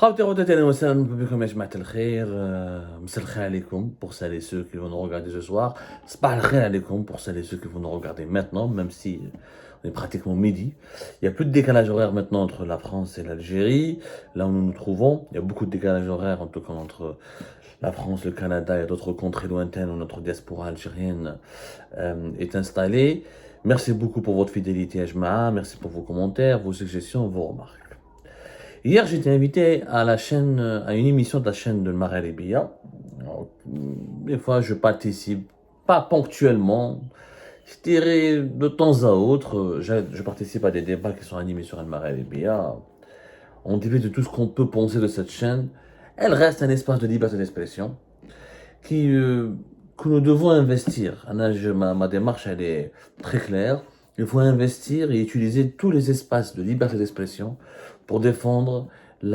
خاوتي غداتي اهلا وسهلا بكم يا جماعة الخير. مساء الخير عليكم pour celles et ceux qui vont nous regarder ce soir. صباح الخير عليكم pour celles et ceux qui vont nous regarder maintenant, même si on est pratiquement midi. Il n'y a plus de décalage horaire maintenant entre la France et l'Algérie, là où nous nous trouvons. Il y a beaucoup de décalage horaire en tout cas entre la France, le Canada et d'autres contrées lointaines où notre diaspora algérienne est installée. Merci beaucoup pour votre fidélité à Jma'a, merci pour vos commentaires, vos suggestions, vos remarques. Hier, j'étais invité à la chaîne, à une émission de la chaîne de Maghrébia. Des fois, je participe, pas ponctuellement, je dirais de temps à autre. Je participe à des débats qui sont animés sur El Maghrébia. On débat de tout ce qu'on peut penser de cette chaîne. Elle reste un espace de liberté d'expression que nous devons investir. Ma démarche, elle est très claire. Il faut investir et utiliser tous les espaces de liberté d'expression pour défendre une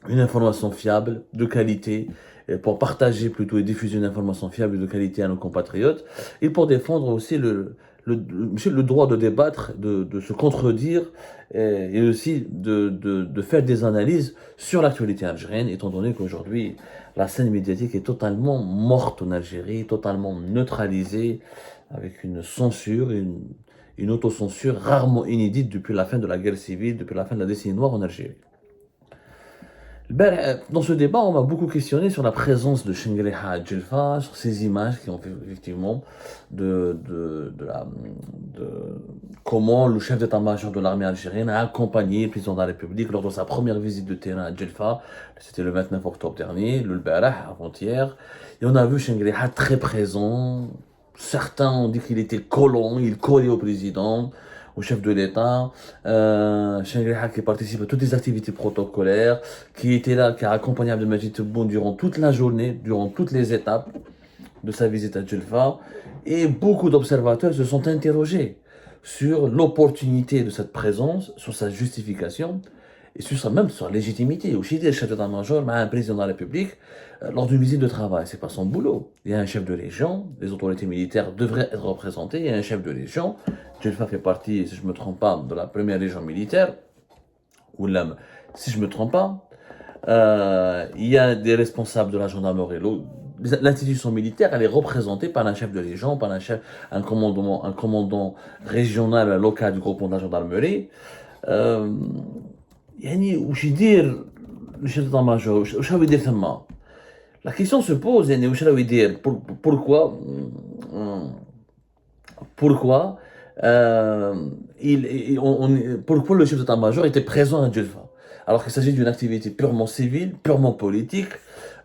information fiable, de qualité, et pour partager plutôt et diffuser une information fiable et de qualité à nos compatriotes, et pour défendre aussi le droit de débattre, de se contredire, et aussi de faire des analyses sur l'actualité algérienne, étant donné qu'aujourd'hui, la scène médiatique est totalement morte en Algérie, totalement neutralisée, avec une censure, une autocensure rarement inédite depuis la fin de la guerre civile, depuis la fin de la décennie noire en Algérie. Dans ce débat, on m'a beaucoup questionné sur la présence de Chengueleha à Djelfa, sur ces images qui ont fait effectivement de comment le chef d'état-major de l'armée algérienne a accompagné le président de la République lors de sa première visite de terrain à Djelfa. C'était le 29 octobre dernier, le Barah, avant-hier. Et on a vu Chengueleha très présent. Certains ont dit qu'il était collant, il collait au président, au chef de l'État. Chengueleha qui participe à toutes les activités protocolaires, qui était là, qui a accompagné Abdelmadjid Tebboune durant toute la journée, durant toutes les étapes de sa visite à Djelfa. Et beaucoup d'observateurs se sont interrogés sur l'opportunité de cette présence, sur sa justification et même sur sa légitimité. Aussi, le chef d'état-major, un président de la République, lors d'une visite de travail, c'est pas son boulot. Il y a un chef de légion, les autorités militaires devraient être représentées, il y a un chef de légion. Djelfa fait partie, si je ne me trompe pas, de la première légion militaire, ou là, si je ne me trompe pas, il y a des responsables de la gendarmerie. L'institution militaire, elle est représentée par un chef de légion, par un commandant régional, local du groupement de la gendarmerie. يعني وش يدير الشيف d'état-major وش راهو يدير ثما. La question se pose, يعني وش راهو يدير pourquoi pourquoi le chef d'état-major était présent à Djelfa alors qu'il s'agit d'une activité purement civile, purement politique.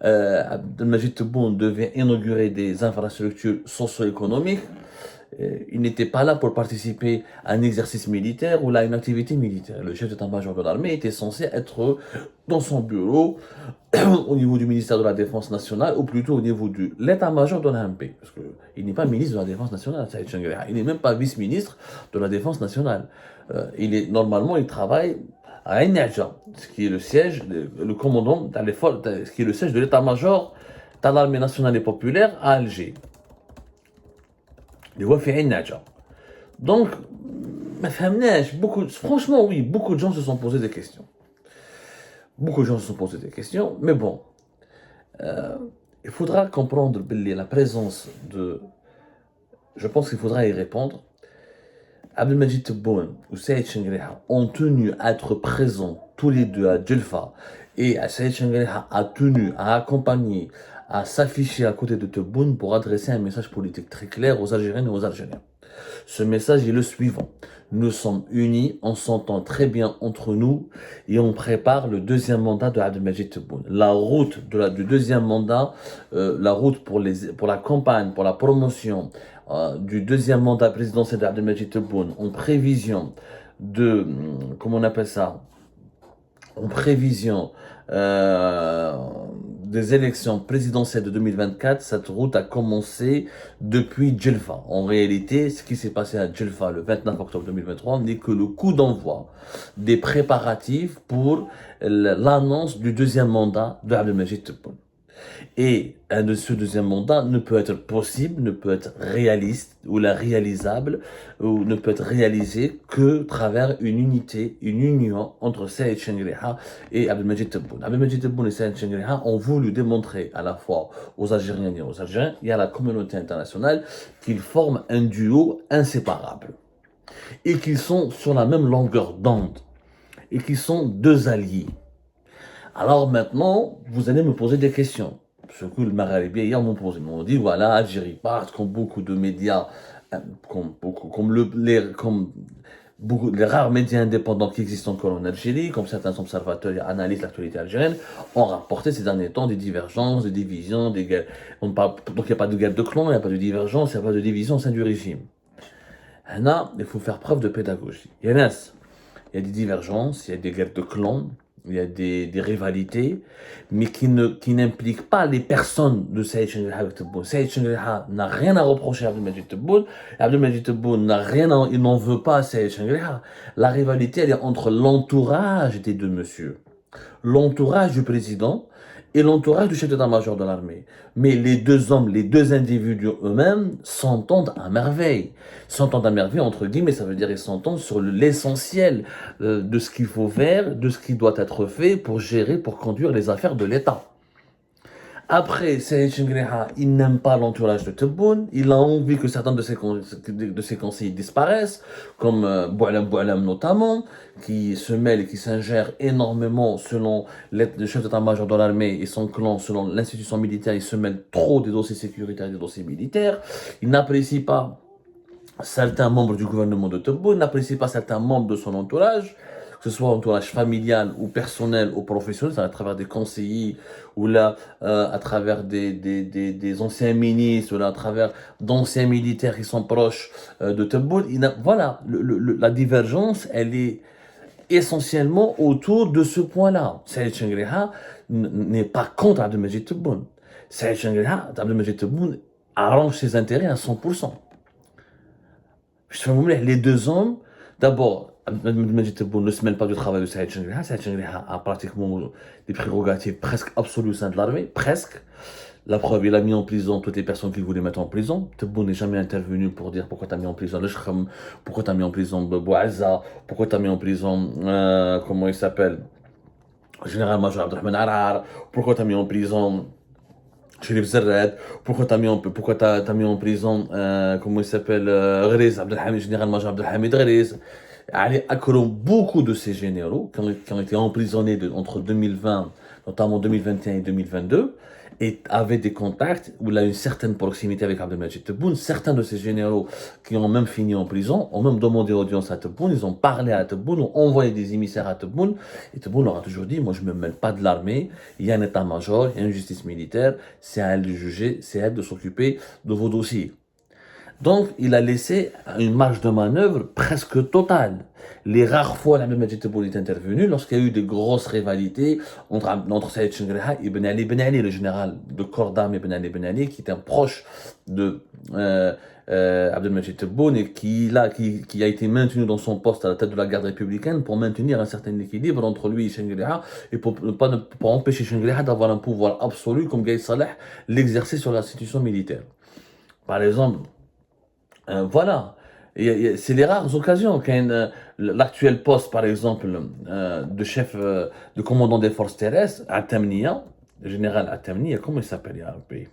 Abdelmadjid Tebboune devait inaugurer des infrastructures socio-économiques. Il n'était pas là pour participer à un exercice militaire ou à une activité militaire. Le chef d'état-major de l'armée était censé être dans son bureau, au niveau du ministère de la Défense nationale, ou plutôt au niveau de l'état-major de l'armée. Parce qu'il n'est pas ministre de la Défense nationale, Saïd Chengueleha. Il n'est même pas vice-ministre de la Défense nationale. Normalement, il travaille à Ain Nedja, ce qui est le siège, le commandant, ce qui est le siège de l'état-major de l'armée nationale et populaire à Alger. اللي هو في عين ناجا. Donc, ما فهمناش franchement oui, beaucoup de gens se sont posé des questions. Beaucoup de gens se sont posé des questions, mais bon, il faudra comprendre la présence de... Je pense qu'il faudra y répondre. Abdelmadjid Tebboune ou Saïd Chengueleha ont tenu à être présents tous les deux à Djelfa, et Saïd Chengueleha a tenu à accompagner, à s'afficher à côté de Tebboune pour adresser un message politique très clair aux Algériennes et aux Algériens. Ce message est le suivant. Nous sommes unis, on s'entend très bien entre nous et on prépare le deuxième mandat de Abdelmadjid Tebboune. La route du deuxième mandat, la route pour la campagne, pour la promotion du deuxième mandat présidentiel d'Abdelmadjid Tebboune en prévision de, comment on appelle ça, en prévision des élections présidentielles de 2024, cette route a commencé depuis Djelfa. En réalité, ce qui s'est passé à Djelfa le 29 octobre 2023 n'est que le coup d'envoi des préparatifs pour l'annonce du deuxième mandat de Abdelmadjid Tebboune. Et ce deuxième mandat ne peut être possible, ne peut être réaliste ou réalisable, ou ne peut être réalisé que travers une unité, une union entre Saïd Chengriha et Abdelmajid Tebboune. Abdelmajid Tebboune et Saïd Chengriha ont voulu démontrer à la fois aux Algériens et aux Algériens et à la communauté internationale qu'ils forment un duo inséparable et qu'ils sont sur la même longueur d'onde et qu'ils sont deux alliés. Alors maintenant, vous allez me poser des questions. Ce que le Magharibi hier m'ont posé. Ils m'ont dit voilà, Algérie part, comme beaucoup de médias, comme les rares médias indépendants qui existent encore en Algérie, comme certains observateurs et analysent l'actualité algérienne, ont rapporté ces derniers temps des divergences, des divisions, des guerres. Donc il n'y a pas de guerre de clan, il n'y a pas de divergence, il n'y a pas de division au sein du régime. Là, il faut faire preuve de pédagogie. Il y a des divergences, il y a des guerres de clans, il y a des rivalités, mais qui n'impliquent pas les personnes de Saïd Chengriha avec Tebboune. Saïd Chengriha n'a rien à reprocher à Abdelmajid Tebboune, Abdelmajid Tebboune il n'en veut pas à Saïd Chengriha. La rivalité, elle est entre l'entourage des deux messieurs, l'entourage du président et l'entourage du chef d'état-major de l'armée. Mais les deux hommes, les deux individus eux-mêmes s'entendent à merveille. S'entendent à merveille, entre guillemets, ça veut dire qu'ils s'entendent sur l'essentiel de ce qu'il faut faire, de ce qui doit être fait pour gérer, pour conduire les affaires de l'État. Après, Saïd Chengriha, il n'aime pas l'entourage de Tebboune, il a envie que certains de ses conseillers disparaissent, comme Boualam notamment, qui se mêle et qui s'ingère énormément selon le chef d'état-major de l'armée et son clan, selon l'institution militaire, il se mêle trop des dossiers sécuritaires et des dossiers militaires, il n'apprécie pas certains membres du gouvernement de Tebboune, n'apprécie pas certains membres de son entourage, que ce soit entourage familial ou personnel ou professionnel, à travers des conseillers ou là à travers des anciens ministres ou là à travers d'anciens militaires qui sont proches de Tebboune. Voilà, la divergence, elle est essentiellement autour de ce point-là. Saïd Chengriha n'est pas contre Abdelmajid Tebboune. Saïd Chengriha, Abdelmajid Tebboune arrange ses intérêts à 100%. Les deux hommes, d'abord, Abdelmajid Tebboune ne se mêle pas du travail de Saïd Chengriha. Saïd Chengriha a pratiquement des prérogatives presque absolues au sein de l'armée, presque. La preuve, il a mis en prison toutes les personnes qu'il voulait mettre en prison. Tebboune n'est jamais intervenu pour dire pourquoi tu as mis en prison le Shkhem, pourquoi tu as mis en prison Bouazza, pourquoi tu as mis en prison, comment il s'appelle, général-major Abdelrahman Arar, pourquoi tu as mis en prison Chérif Zerred, pourquoi t'as mis en prison, comment il s'appelle, Ghriz, général-major Abdelhamid Ghriz. Ali Akrom, beaucoup de ces généraux qui ont été emprisonnés entre 2020, notamment 2021 et 2022, et avaient des contacts où il a une certaine proximité avec Abdelmajid Tebboune. Certains de ces généraux qui ont même fini en prison ont même demandé audience à Tebboune, ils ont parlé à Tebboune, ont envoyé des émissaires à Tebboune, et Tebboune leur a toujours dit, moi je ne me mêle pas de l'armée, il y a un état-major, il y a une justice militaire, c'est à elle de juger, c'est à elle de s'occuper de vos dossiers. Donc, il a laissé une marge de manœuvre presque totale. Les rares fois où Abdelmajid Tebboune est intervenu, lorsqu'il y a eu de grosses rivalités entre Saïd Chengriha et Ben Ali, le général de corps d'armée Ben Ali, qui était un proche de Abdelmajid Tebboune et qui a été maintenu dans son poste à la tête de la garde républicaine pour maintenir un certain équilibre entre lui et Chengriha et pour empêcher Chengriha d'avoir un pouvoir absolu comme Gaïd Saleh l'exercer sur l'institution militaire. Par exemple, voilà, c'est les rares occasions quand l'actuel poste, par exemple, de chef, de commandant des forces terrestres, Atamnia, le général Atamnia, comment il s'appelle, il y a un pays.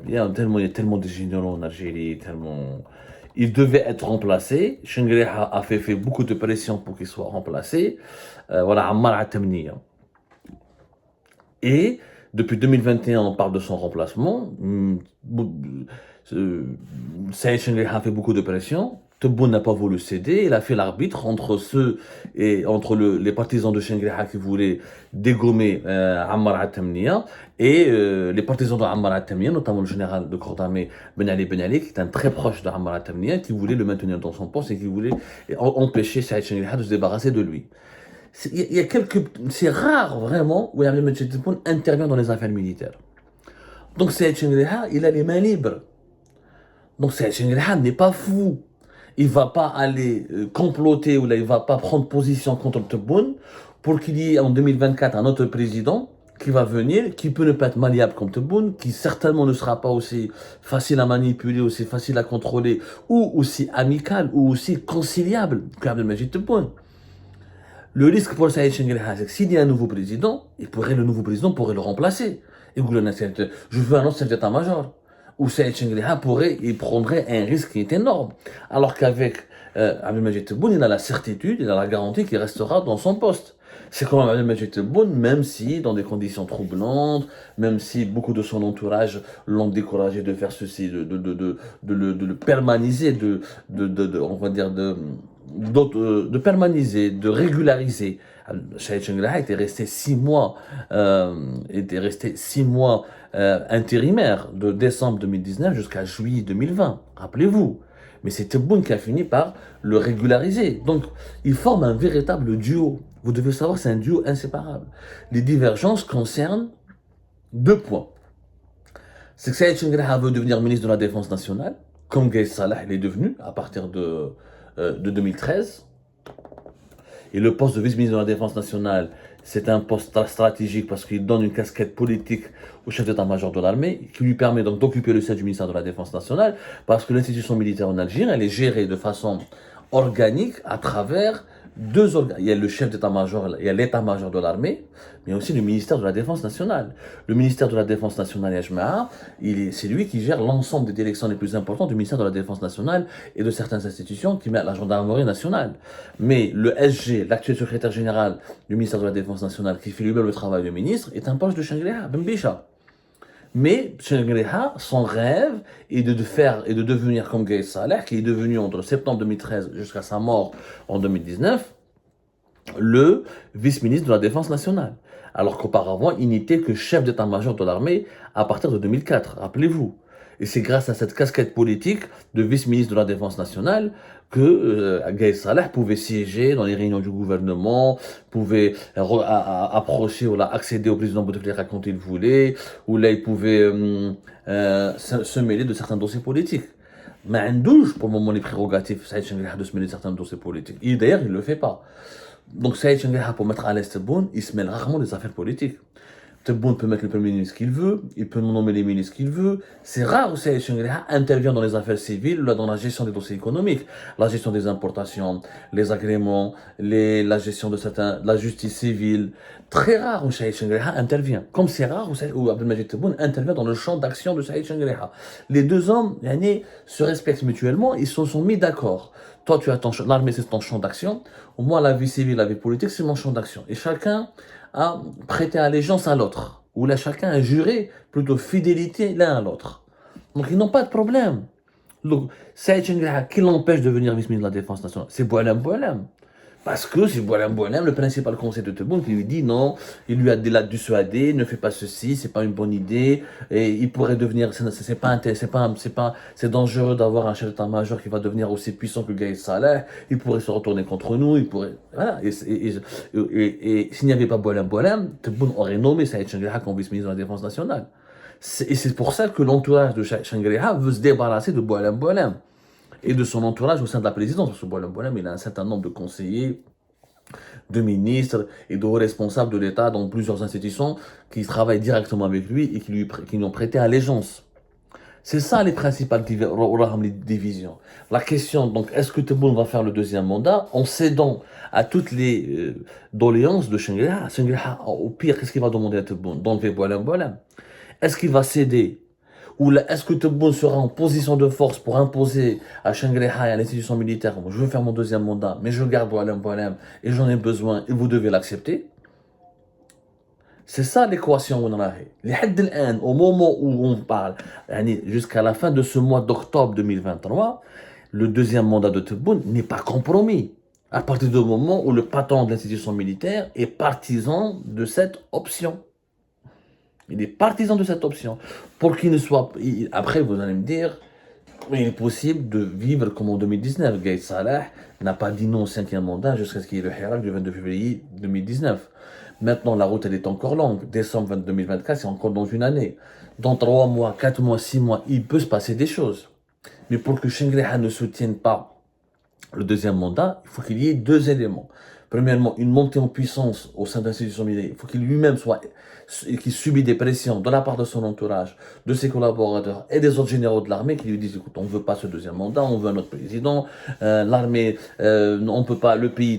Il y a tellement de généraux en Algérie, tellement. Il devait être remplacé. Chengriha a fait beaucoup de pression pour qu'il soit remplacé. Voilà, Ammar Atamnia. Et depuis 2021, on parle de son remplacement. Saïd Chengriha a fait beaucoup de pression. Tebboune n'a pas voulu céder. Il a fait l'arbitre entre les partisans de Chengriha qui voulaient dégommer Ammar Atamnia et les partisans de Ammar Atamnia, notamment le général de corps d'armée Ben Ali, qui est un très proche de Ammar Atamnia, qui voulait le maintenir dans son poste et qui voulait empêcher Saïd Chengriha de se débarrasser de lui. C'est rare vraiment où Abdelmajid Tebboune intervient dans les affaires militaires. Donc Saïd Chengriha, il a les mains libres. Donc Saïd Chengriha n'est pas fou. Il ne va pas aller comploter ou là, il ne va pas prendre position contre Tebboune pour qu'il y ait en 2024 un autre président qui va venir, qui peut ne pas être malléable comme Tebboune, qui certainement ne sera pas aussi facile à manipuler, aussi facile à contrôler, ou aussi amical, ou aussi conciliable qu'Abdelmajid Tebboune. Le risque pour Saïd Chengelha, c'est que s'il y a un nouveau président, le nouveau président pourrait le remplacer. Et vous je veux un autre chef d'état-major. Ou Saïd Chengelha il prendrait un risque qui est énorme. Alors qu'avec Abdelmajid Tebboune, il a la certitude, il a la garantie qu'il restera dans son poste. C'est quand même Abdelmajid Tebboune, même si dans des conditions troublantes, même si beaucoup de son entourage l'ont découragé de faire ceci, de le permaniser, on va dire, de permaniser, de régulariser. Saïd Chengelha était resté 6 mois, intérimaire de décembre 2019 jusqu'à juillet 2020. Rappelez-vous. Mais c'est Tebboune qui a fini par le régulariser. Donc, il forme un véritable duo. Vous devez savoir, c'est un duo inséparable. Les divergences concernent 2 points. C'est que Saïd Chengelha veut devenir ministre de la Défense nationale, comme Gaïs Salah l'est devenu à partir de 2013. Et le poste de vice-ministre de la Défense nationale, c'est un poste stratégique parce qu'il donne une casquette politique au chef d'état-major de l'armée, qui lui permet donc d'occuper le siège du ministère de la Défense nationale, parce que l'institution militaire en Algérie, elle est gérée de façon organique à travers 2 organes. Il y a le chef d'état-major, il y a l'état-major de l'armée, mais aussi le ministère de la Défense nationale. Le ministère de la Défense nationale, c'est lui qui gère l'ensemble des directions les plus importantes du ministère de la Défense nationale et de certaines institutions qui mettent la gendarmerie nationale. Mais le SG, l'actuel secrétaire général du ministère de la Défense nationale, qui fait lui-même le travail de ministre, est un poste de Chengelha, Ben Bicha. Mais Chengelha, son rêve est de devenir comme Gaïs Salah, qui est devenu entre septembre 2013 jusqu'à sa mort en 2019, le vice-ministre de la Défense nationale. Alors qu'auparavant, il n'était que chef d'état-major de l'armée à partir de 2004, rappelez-vous. Et c'est grâce à cette casquette politique de vice-ministre de la Défense nationale que Gaïs Salah pouvait siéger dans les réunions du gouvernement, pouvait approcher ou accéder au président Bouteflika quand il voulait, ou là il pouvait se mêler de certains dossiers politiques. Mais un douche, pour le moment, les prérogatives, Saïd Chengelha de se mêler de certains dossiers politiques. Et d'ailleurs, il ne le fait pas. Donc Saïd Chengelha, pour mettre à l'aise Tebboune, il se mêle rarement des affaires politiques. Tebboune peut mettre le premier ministre qu'il veut, il peut nommer les ministres qu'il veut. C'est rare où Saïd Chengelha intervient dans les affaires civiles, dans la gestion des dossiers économiques, la gestion des importations, les agréments, la gestion de la justice civile. Très rare où Saïd Chengelha intervient. Comme c'est rare où Abdelmajid Tebboune intervient dans le champ d'action de Saïd Chengelha. Les 2 hommes se respectent mutuellement, ils se sont mis d'accord. Toi, tu as l'armée, c'est ton champ d'action. Moi, la vie civile, la vie politique, c'est mon champ d'action. Et chacun a prêté allégeance à l'autre. Ou là, chacun a juré plutôt fidélité l'un à l'autre. Donc, ils n'ont pas de problème. Donc, Saïd Chengelha, qui l'empêche de devenir vice-ministre de la Défense nationale? C'est Boualem Boualem. Parce que c'est Boualem, le principal conseil de Tebboune, qui lui dit non, il lui a dissuadé, ne fais pas ceci, c'est pas une bonne idée, et il pourrait devenir, c'est dangereux d'avoir un chef d'état-major qui va devenir aussi puissant que Gaïs Salah, il pourrait se retourner contre nous, voilà, et s'il n'y avait pas Boualem, Tebboune aurait nommé Saïd Chengelha comme vice-ministre de la Défense nationale. Et c'est pour ça que l'entourage de Chengelha veut se débarrasser de Boualem. Et de son entourage au sein de la présidence. Parce que Boualem, il a un certain nombre de conseillers, de ministres et de hauts responsables de l'État dans plusieurs institutions qui travaillent directement avec lui et qui lui ont prêté allégeance. C'est ça les principales divisions. La question, donc, est-ce que Tebboune va faire le 2e mandat en cédant à toutes les doléances de Chengelha? Chengelha, au pire, qu'est-ce qu'il va demander à Tebboune? D'enlever Boualem. Est-ce qu'il va céder? Ou est-ce que Tebboune sera en position de force pour imposer à Chengelha et à l'institution militaire, je veux faire mon 2e mandat, mais je garde Boualem, et j'en ai besoin, et vous devez l'accepter? C'est ça l'équation qu'on a. Au moment où on parle, jusqu'à la fin de ce mois d'octobre 2023, le 2e mandat de Tebboune n'est pas compromis. À partir du moment où le patron de l'institution militaire est partisan de cette option. Il est partisan de cette option. Pour qu'il ne soit... Après, vous allez me dire, il est possible de vivre comme en 2019. Gaïs Salah n'a pas dit non au 5e mandat jusqu'à ce qu'il y ait le Hirak du 22 février 2019. Maintenant, la route, elle est encore longue. Décembre 2024, c'est encore dans une année. Dans 3 mois, 4 mois, 6 mois, il peut se passer des choses. Mais pour que Chengelha ne soutienne pas le 2e mandat, il faut qu'il y ait 2 éléments. Premièrement, une montée en puissance au sein de l'institution militaire. Il faut qu'il lui-même qu'il subit des pressions de la part de son entourage, de ses collaborateurs et des autres généraux de l'armée qui lui disent, écoute, on ne veut pas ce deuxième mandat, on veut un autre président, l'armée, on peut pas, le pays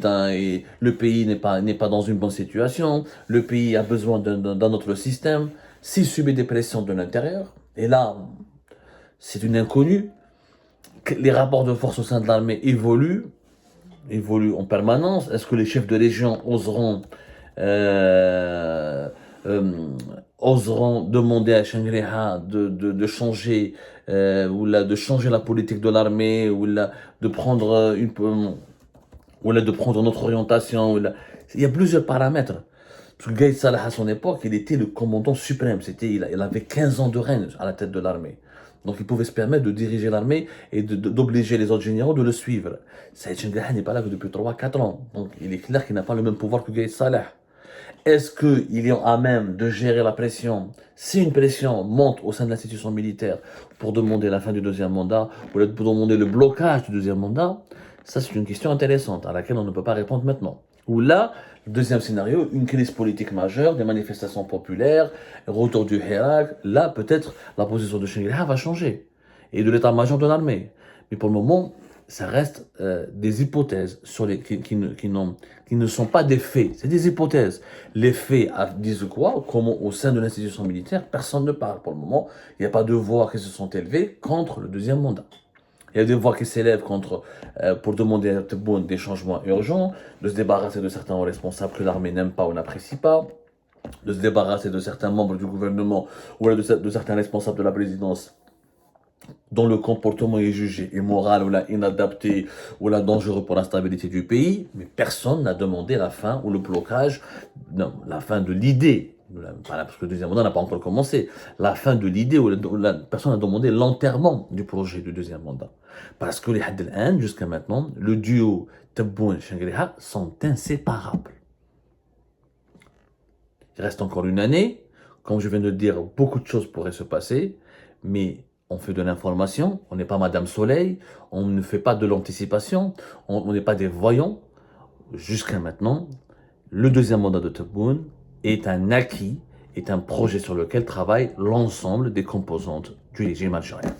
n'est pas dans une bonne situation, le pays a besoin d'un autre système. S'il subit des pressions de l'intérieur, et là, c'est une inconnue, les rapports de force au sein de l'armée évoluent en permanence. Est-ce que les chefs de région euh, oseront demander à Shangri-La de changer de changer la politique de l'armée de prendre de prendre notre orientation Il y a plusieurs paramètres. Parce que Gaïd Salah, à son époque, il était le commandant suprême. Il avait 15 ans de règne à la tête de l'armée. Donc il pouvait se permettre de diriger l'armée et d'obliger les autres généraux de le suivre. Saïd Chengraha n'est pas là que depuis 3-4 ans. Donc il est clair qu'il n'a pas le même pouvoir que Gaïd Salah. Est-ce qu'il est à même de gérer la pression? Si une pression monte au sein de l'institution militaire pour demander la fin du deuxième mandat, ou pour demander le blocage du deuxième mandat, ça c'est une question intéressante à laquelle on ne peut pas répondre maintenant. Ou là, le deuxième scénario, une crise politique majeure, des manifestations populaires, retour du Hirak, là peut-être la position de Shangri-La va changer, et de l'état-major de l'armée. Mais pour le moment, ça reste des hypothèses qui ne sont pas des faits, c'est des hypothèses. Les faits disent quoi? Comment au sein de l'institution militaire, personne ne parle pour le moment. Il n'y a pas de voix qui se sont élevées contre le deuxième mandat. Il y a des voix qui s'élèvent pour demander à Tebboune des changements urgents, de se débarrasser de certains responsables que l'armée n'aime pas ou n'apprécie pas, de se débarrasser de certains membres du gouvernement ou de certains responsables de la présidence dont le comportement est jugé immoral ou inadapté ou dangereux pour la stabilité du pays, mais personne n'a demandé la fin ou le blocage, non, la fin de l'idée, parce que le deuxième mandat n'a pas encore commencé, la fin de l'idée ou personne n'a demandé l'enterrement du projet du deuxième mandat. Parce que les Hadd jusqu'à maintenant, le duo Tebboune et Shangri-La sont inséparables. Il reste encore une année, comme je viens de le dire, beaucoup de choses pourraient se passer, mais on fait de l'information, on n'est pas Madame Soleil, on ne fait pas de l'anticipation, on n'est pas des voyants. Jusqu'à maintenant, le deuxième mandat de Tebboune est un acquis, est un projet sur lequel travaille l'ensemble des composantes du régime algérien.